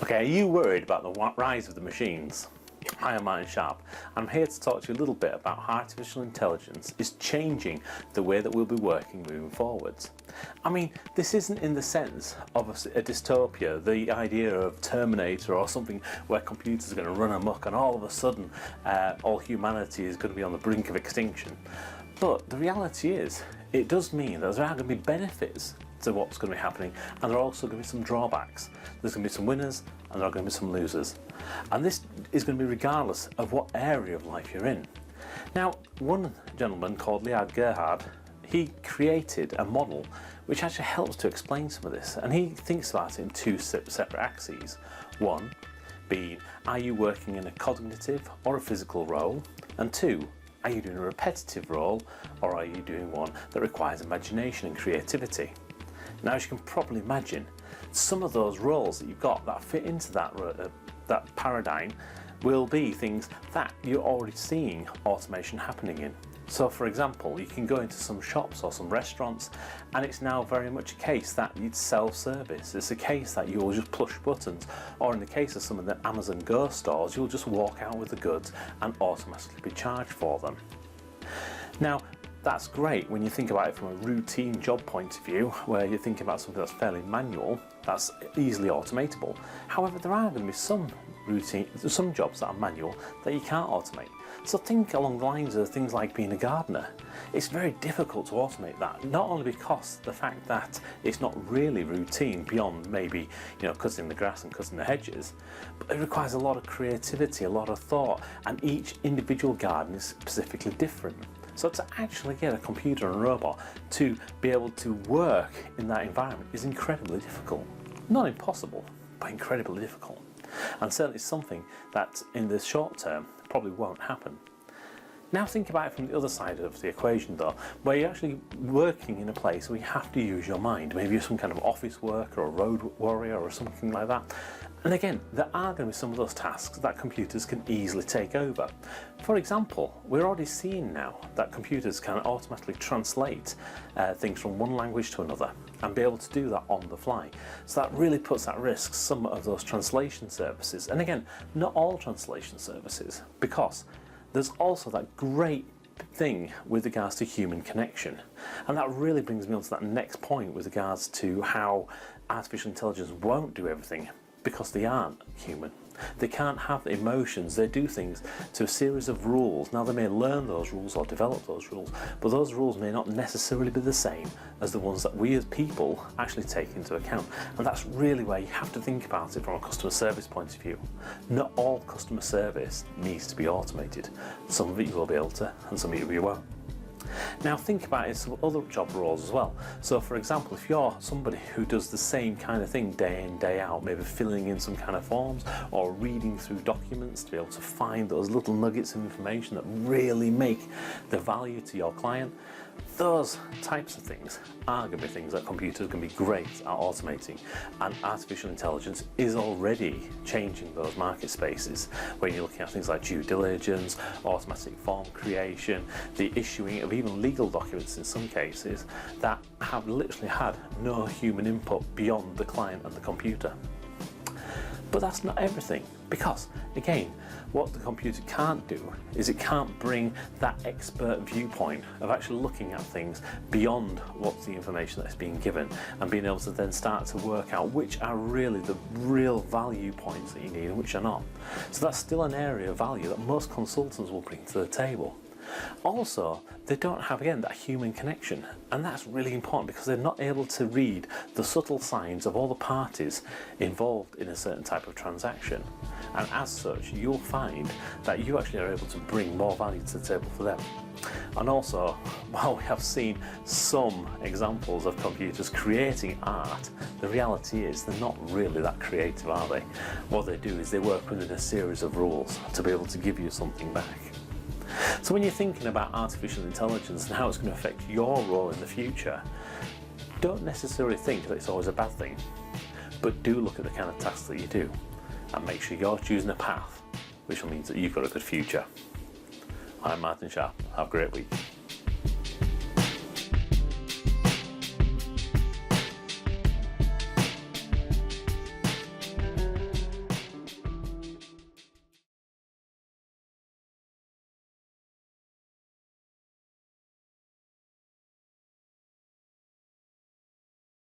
Okay, are you worried about the rise of the machines? Hi, I'm Martin Sharp, and I'm here to talk to you a little bit about how artificial intelligence is changing the way that we'll be working moving forwards. I mean, this isn't in the sense of a dystopia, the idea of Terminator or something where computers are going to run amok and all of a sudden all humanity is going to be on the brink of extinction. But the reality is, it does mean that there are going to be benefits to what's going to be happening, and there are also going to be some drawbacks. There's going to be some winners and there are going to be some losers, and this is going to be regardless of what area of life you're in. Now, one gentleman called Liad Gerhard, he created a model which actually helps to explain some of this, and he thinks about it in two separate axes. One being, are you working in a cognitive or a physical role? And two, are you doing a repetitive role, or are you doing one that requires imagination and creativity? Now, as you can probably imagine, some of those roles that you've got that fit into that paradigm will be things that you're already seeing automation happening in. So for example, you can go into some shops or some restaurants, and it's now very much a case that it's self-service. It's a case that you'll just push buttons, or in the case of some of the Amazon Go stores, you'll just walk out with the goods and automatically be charged for them. Now, that's great when you think about it from a routine job point of view, where you're thinking about something that's fairly manual, that's easily automatable. However, there are going to be some jobs that are manual that you can't automate. So think along the lines of things like being a gardener. It's very difficult to automate that, not only because the fact that it's not really routine beyond maybe, cutting the grass and cutting the hedges, but it requires a lot of creativity, a lot of thought, and each individual garden is specifically different. So to actually get a computer and a robot to be able to work in that environment is incredibly difficult. Not impossible, but incredibly difficult. And certainly something that in the short term probably won't happen. Now think about it from the other side of the equation though, where you're actually working in a place where you have to use your mind. Maybe you're some kind of office worker or a road warrior or something like that. And again, there are going to be some of those tasks that computers can easily take over. For example, we're already seeing now that computers can automatically translate things from one language to another and be able to do that on the fly. So that really puts at risk some of those translation services. And again, not all translation services, because there's also that great thing with regards to human connection. And that really brings me on to that next point with regards to how artificial intelligence won't do everything, because they aren't human. They can't have emotions. They do things to a series of rules. Now, they may learn those rules or develop those rules, but those rules may not necessarily be the same as the ones that we as people actually take into account. And that's really where you have to think about it from a customer service point of view. Not all customer service needs to be automated. Some of it you will be able to, and some of it you won't. Now think about it in some other job roles as well. So for example, if you're somebody who does the same kind of thing day in, day out, maybe filling in some kind of forms or reading through documents to be able to find those little nuggets of information that really make the value to your client, those types of things are going to be things that computers can be great at automating, and artificial intelligence is already changing those market spaces where you're looking at things like due diligence, automatic form creation, the issuing of even legal documents in some cases that have literally had no human input beyond the client and the computer. But that's not everything, because again, what the computer can't do is it can't bring that expert viewpoint of actually looking at things beyond what's the information that's being given, and being able to then start to work out which are really the real value points that you need and which are not. So that's still an area of value that most consultants will bring to the table. Also, they don't have, again, that human connection, and that's really important because they're not able to read the subtle signs of all the parties involved in a certain type of transaction, and as such you'll find that you actually are able to bring more value to the table for them. And also, while we have seen some examples of computers creating art, the reality is they're not really that creative, are they? What they do is they work within a series of rules to be able to give you something back. So when you're thinking about artificial intelligence and how it's going to affect your role in the future, don't necessarily think that it's always a bad thing, but do look at the kind of tasks that you do and make sure you're choosing a path which means that you've got a good future. I'm Martin Sharp. Have a great week.